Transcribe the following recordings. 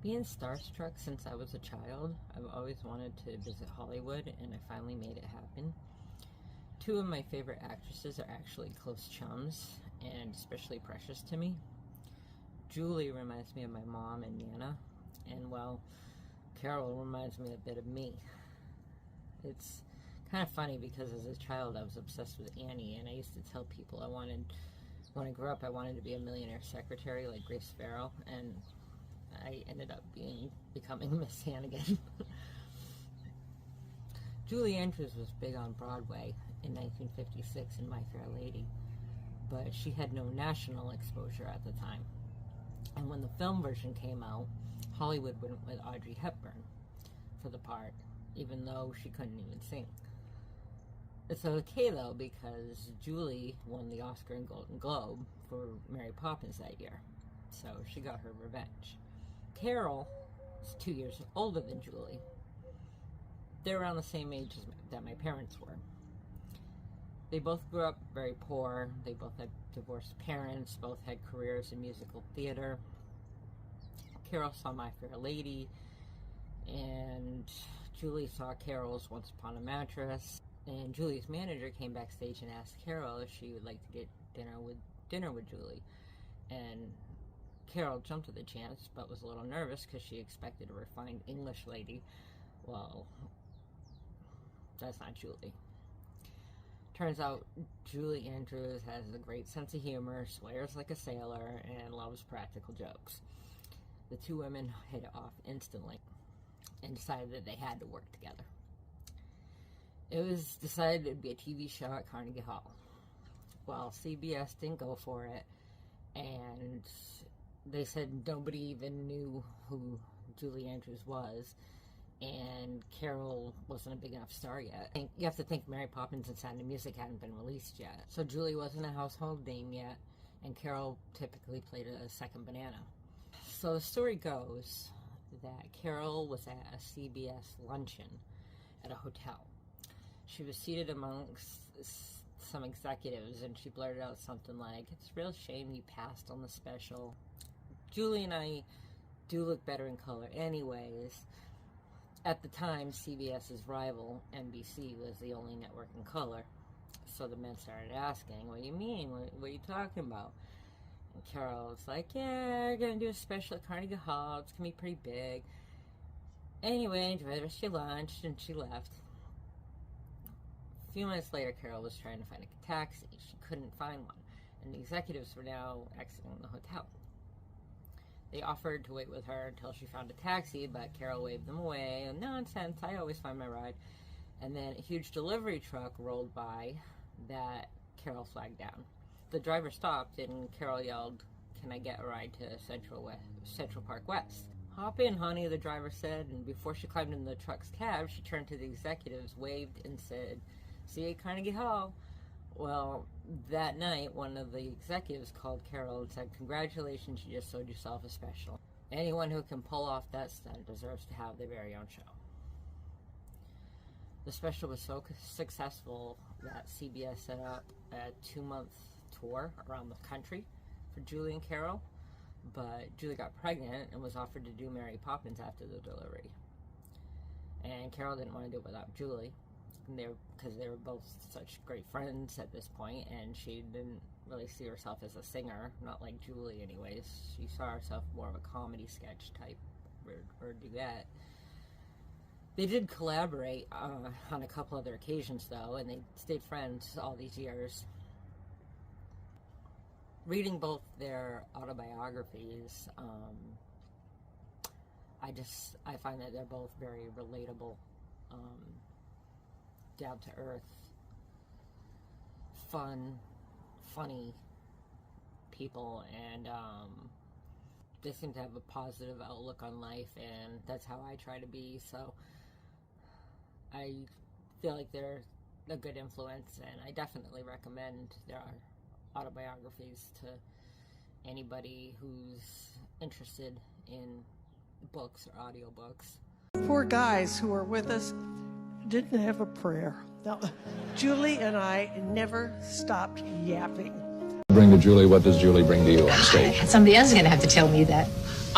Being starstruck since I was a child, I've always wanted to visit Hollywood, and I finally made it happen. Two of my favorite actresses are actually close chums, and especially precious to me. Julie reminds me of my mom and Nana, and well, Carol reminds me a bit of me. It's kind of funny because as a child I was obsessed with Annie, and I used to tell people when I grew up I wanted to be a millionaire secretary like Grace Farrell, and I ended up becoming Miss Hannigan. Julie Andrews was big on Broadway in 1956 in My Fair Lady, but she had no national exposure at the time. And when the film version came out, Hollywood went with Audrey Hepburn for the part, even though she couldn't even sing. It's okay though, because Julie won the Oscar and Golden Globe for Mary Poppins that year, so she got her revenge. Carol is 2 years older than Julie. They're around the same age that my parents were. They both grew up very poor. They both had divorced parents, both had careers in musical theater. Carol saw My Fair Lady, and Julie saw Carol's Once Upon a Mattress. And Julie's manager came backstage and asked Carol if she would like to get dinner with Julie. And Carol jumped at the chance, but was a little nervous because she expected a refined English lady. Well, that's not Julie. Turns out Julie Andrews has a great sense of humor, swears like a sailor, and loves practical jokes. The two women hit it off instantly and decided that they had to work together. It was decided it would be a TV show at Carnegie Hall. Well, CBS didn't go for it, and they said nobody even knew who Julie Andrews was, and Carol wasn't a big enough star yet. And you have to think Mary Poppins and Sound of Music hadn't been released yet, so Julie wasn't a household name yet, and Carol typically played a second banana. So the story goes that Carol was at a CBS luncheon at a hotel. She was seated amongst some executives, and she blurted out something like, "It's a real shame you passed on the special. Julie and I do look better in color anyways." At the time, CBS's rival, NBC, was the only network in color. So the men started asking, "What do you mean? What are you talking about?" And Carol was like, "Yeah, we're going to do a special at Carnegie Hall. It's going to be pretty big. Anyway, enjoy the rest of your lunch," and she left. A few minutes later, Carol was trying to find a taxi. She couldn't find one, and the executives were now exiting the hotel. They offered to wait with her until she found a taxi, but Carol waved them away. "Nonsense, I always find my ride." And then a huge delivery truck rolled by that Carol flagged down. The driver stopped, and Carol yelled, "Can I get a ride to Central Park West?" "Hop in, honey," the driver said, and before she climbed in the truck's cab, she turned to the executives, waved, and said, "See you at Carnegie Hall." Well, that night, one of the executives called Carol and said, "Congratulations, you just sold yourself a special. Anyone who can pull off that stunt deserves to have their very own show." The special was so successful that CBS set up a 2-month tour around the country for Julie and Carol, but Julie got pregnant and was offered to do Mary Poppins after the delivery. And Carol didn't want to do it without Julie, because they were both such great friends at this point, and she didn't really see herself as a singer, not like Julie anyways. She saw herself more of a comedy sketch type or duet. They did collaborate on a couple other occasions though, and they stayed friends all these years. Reading both their autobiographies, I find that they're both very relatable, down to earth, funny people, and they seem to have a positive outlook on life, and that's how I try to be. So I feel like they're a good influence, and I definitely recommend their autobiographies to anybody who's interested in books or audiobooks. Four guys who were with us didn't have a prayer. Now, Julie and I never stopped yapping. Bring to Julie, what does Julie bring to you on stage? Somebody else is going to have to tell me that.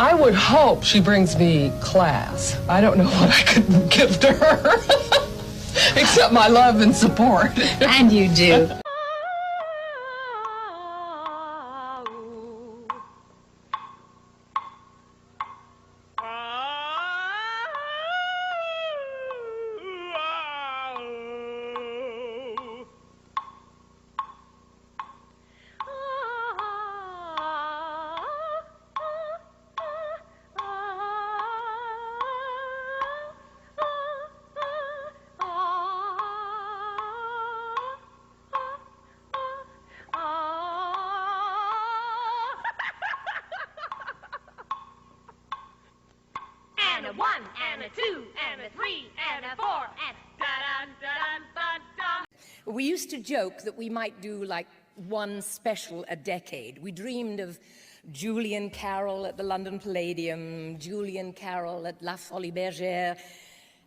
I would hope she brings me class. I don't know what I could give to her, except my love and support. And you do. And a 1, and a 2, and a 3, and a 4, and da-dun-da-dun-dun-dun. We used to joke that we might do like one special a decade. We dreamed of Julian Carroll at the London Palladium, Julian Carroll at La Folie Bergère,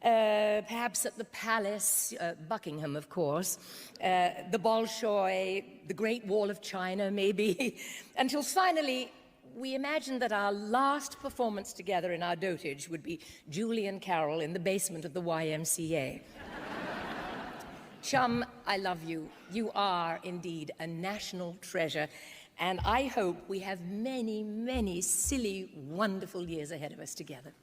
perhaps at the Palace, Buckingham, of course, the Bolshoi, the Great Wall of China, maybe, until finally we imagined that our last performance together in our dotage would be Julian Carroll in the basement of the YMCA. Chum, I love you. You are indeed a national treasure, and I hope we have many, many silly, wonderful years ahead of us together.